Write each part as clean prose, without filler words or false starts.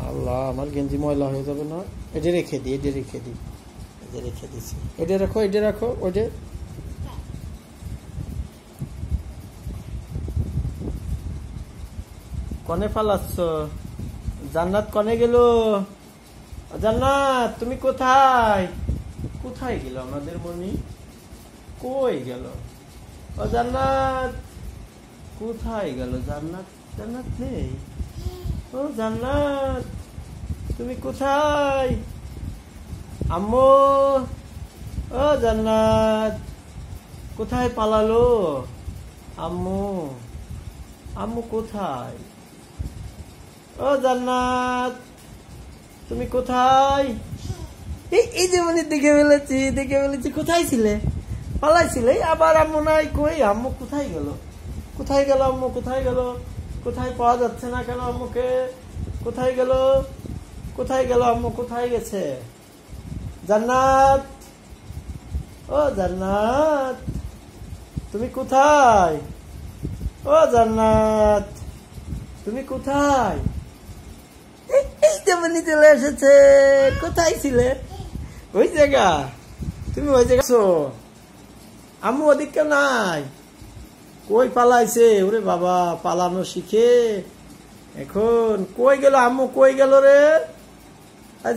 আল্লাহ, আমার গেঞ্জি ময়লা হয়ে যাবে না। এটা রেখে দিই, এটা রেখে দিই, এটা রেখে দিছি। এটা রাখো, এটা রাখো। ওইটা কনে ফালাচ্ছ? জান্নাত কনে গেল? জান্নাত তুমি কোথায়? কোথায় গেল আমাদের মনি? কই গেল? ও জান্নাত কোথায় গেল? জান্নাত, জান্নাত নেই। ও জান্নাত তুমি কোথায়? আম্মু, ও জান্নাত কোথায় পালালো? আম্মু, আম্মু কোথায়? ও জান্নাত তুমি কোথায়? এই যে মনে দেখে ফেলেছি, দেখে ফেলেছি। কোথায় ছিলে? পালাইছিলে। আবার আম্মু নাই, কই আম্মু কোথায় গেল? কোথায় গেল আম্মু? কোথায় গেল? কোথায় পাওয়া যাচ্ছে না কেন আম্মুকে? কোথায় গেল? কোথায় গেল আম্মু? কোথায় গেছে? জান্নাত, ও জান্নাত তুমি কোথায়? ও জান্নাত তুমি কোথায়? এই যেমনি চলে এসেছে। কোথায় ছিলে? ওই জায়গা, তুমি ওই জায়গা আম্মু ওদিকে নাই। কই পালাইছে? ওরে বাবা, পালানো শিখে এখন। কই গেল আম্মু? কই গেল রে?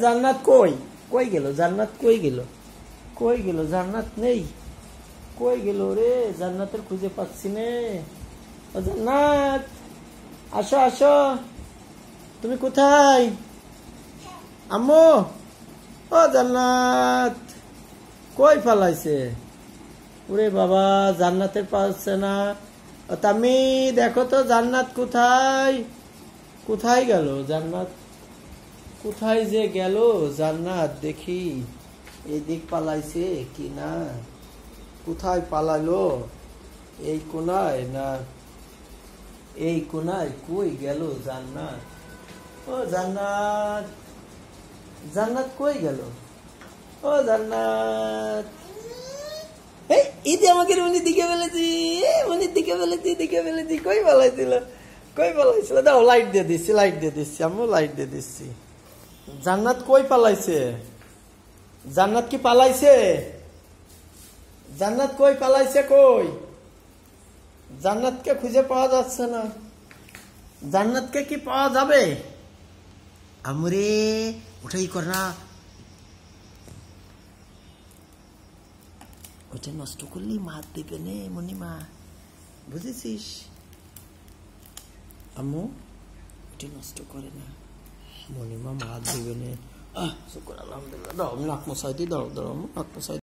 জান্নাত কই? কই গেল জান্নাত? কই গেল? কই গেল জান্নাত? নেই। কই গেল রে? জান্নাতের খুঁজে পাচ্ছি নে। ও জান্নাত আসো, আসো। তুমি কোথায় আম্মু? ও জান্নাত কই পালাইছে? ওরে বাবা, জান্নাতের পাচ্ছে না। তামি দেখো তো জান্নাত কোথায়? কোথায় গেল জান্নাত? কোথায় যে গেল জান্নাত? দেখি এদিক পালাইছে কি না। কোথায় পালাইলো? এই কোনায় না এই কোনায়? কই গেল জান্নাত? ও জান্নাত, জান্নাত কই গেল? ও জান্নাত, এই যে আমাকে মনির দিকে ফেলেছি, মনির দিকে ফেলেছি, দিকে ফেলেছি। কই পালাইছিল? কই পালাইছিল? দাও লাইট দিয়ে দিচ্ছি, লাইট দিয়ে দিচ্ছি আম্মু, লাইট দিয়ে দিচ্ছি। জান্নাত কই পালাইছে? জান্নাত কি পালাইছে? জান্নাত কই পালাইছে? কই? জান্নাতকে খুঁজে পাওয়া যাচ্ছে না। জান্নাতকে কি পাওয়া যাবে? আমরে ওটাই কর না, ওটা নষ্ট করলেই মার দেবে নে মনিমা, বুঝেছিস? আম্মু ওটা নষ্ট করে না, মনিমা মার দেবে নে। শুকর আলহামদুলিল্লাহ। দাও নাক মশাই দি, দাও দাও নাক মশাই।